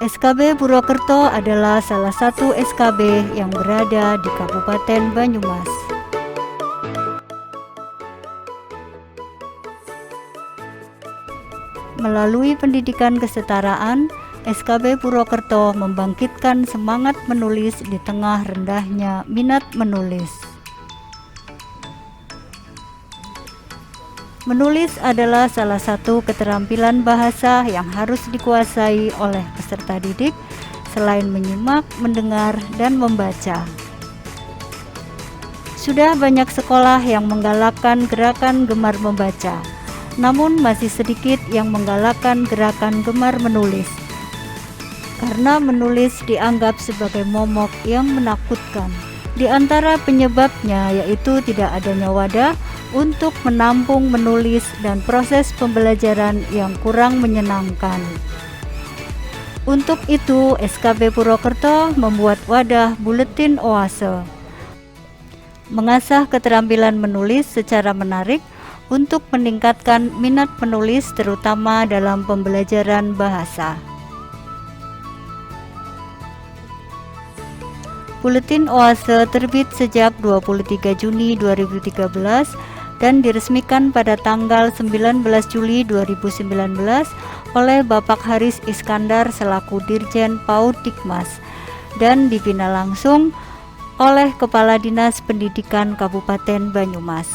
SKB Purwokerto adalah salah satu SKB yang berada di Kabupaten Banyumas. Melalui pendidikan kesetaraan, SKB Purwokerto membangkitkan semangat menulis di tengah rendahnya minat menulis. Menulis adalah salah satu keterampilan bahasa yang harus dikuasai oleh peserta didik selain menyimak, mendengar, dan membaca. Sudah banyak sekolah yang menggalakkan gerakan gemar membaca, namun masih sedikit yang menggalakkan gerakan gemar menulis. Karena menulis dianggap sebagai momok yang menakutkan. Di antara penyebabnya yaitu tidak adanya wadah untuk menampung menulis dan proses pembelajaran yang kurang menyenangkan. Untuk itu, SKB Purwokerto membuat wadah Buletin Oase, mengasah keterampilan menulis secara menarik untuk meningkatkan minat penulis terutama dalam pembelajaran bahasa. Buletin Oase terbit sejak 23 Juni 2013 dan diresmikan pada tanggal 19 Juli 2019 oleh Bapak Haris Iskandar selaku Dirjen PAUD Dikmas dan dibina langsung oleh Kepala Dinas Pendidikan Kabupaten Banyumas.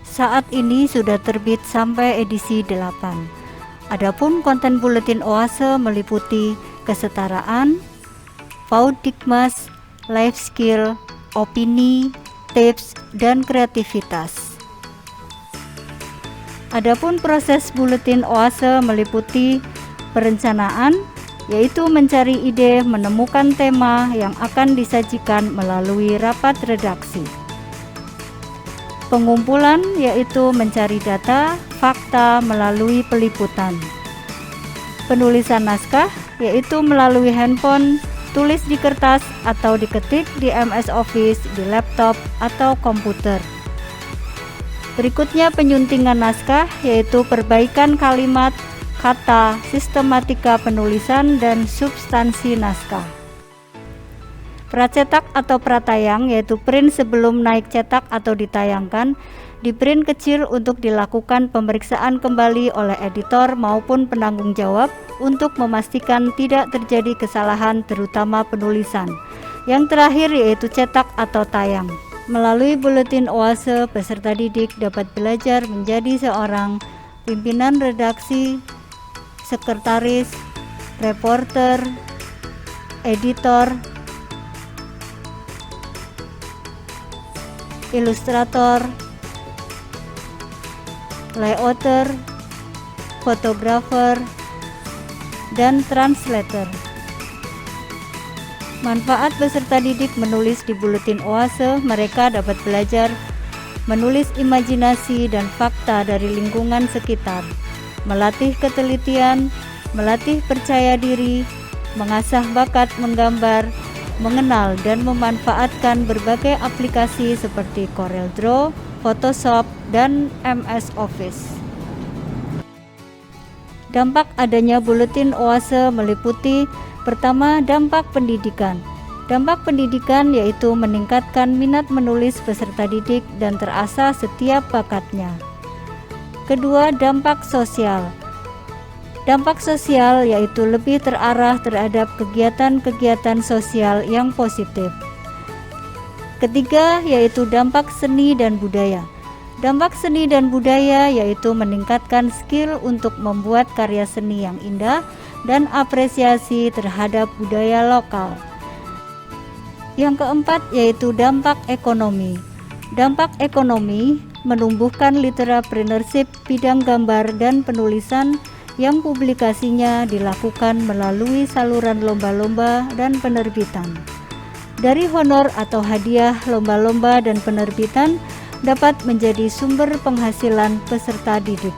Saat ini sudah terbit sampai edisi 8. Adapun konten Buletin Oase meliputi kesetaraan, PAUD Dikmas, life skill, opini, tips, dan kreativitas. Adapun proses Buletin Oase meliputi perencanaan, yaitu mencari ide, menemukan tema yang akan disajikan melalui rapat redaksi. Pengumpulan, yaitu mencari data, fakta melalui peliputan. Penulisan naskah, yaitu melalui handphone, tulis di kertas atau diketik di MS Office, di laptop atau komputer. Berikutnya penyuntingan naskah, yaitu perbaikan kalimat, kata, sistematika penulisan, dan substansi naskah. Pracetak atau pratayang, yaitu print sebelum naik cetak atau ditayangkan, di print kecil untuk dilakukan pemeriksaan kembali oleh editor maupun penanggung jawab untuk memastikan tidak terjadi kesalahan terutama penulisan. Yang terakhir yaitu cetak atau tayang. Melalui Buletin Oase, peserta didik dapat belajar menjadi seorang pimpinan redaksi, sekretaris, reporter, editor, ilustrator, layouter, fotografer, dan translator. Manfaat peserta didik menulis di Buletin Oase, mereka dapat belajar menulis imajinasi dan fakta dari lingkungan sekitar, melatih ketelitian, melatih percaya diri, mengasah bakat menggambar, mengenal dan memanfaatkan berbagai aplikasi seperti CorelDRAW, Photoshop, dan MS Office. Dampak adanya Buletin Oase meliputi: pertama, dampak pendidikan. Dampak pendidikan yaitu meningkatkan minat menulis peserta didik dan terasah setiap bakatnya. Kedua, dampak sosial. Dampak sosial yaitu lebih terarah terhadap kegiatan-kegiatan sosial yang positif. Ketiga, yaitu dampak seni dan budaya. Dampak seni dan budaya yaitu meningkatkan skill untuk membuat karya seni yang indah dan apresiasi terhadap budaya lokal. Yang keempat yaitu dampak ekonomi. Dampak ekonomi menumbuhkan literapreneurship bidang gambar dan penulisan yang publikasinya dilakukan melalui saluran lomba-lomba dan penerbitan. Dari honor atau hadiah lomba-lomba dan penerbitan dapat menjadi sumber penghasilan peserta didik.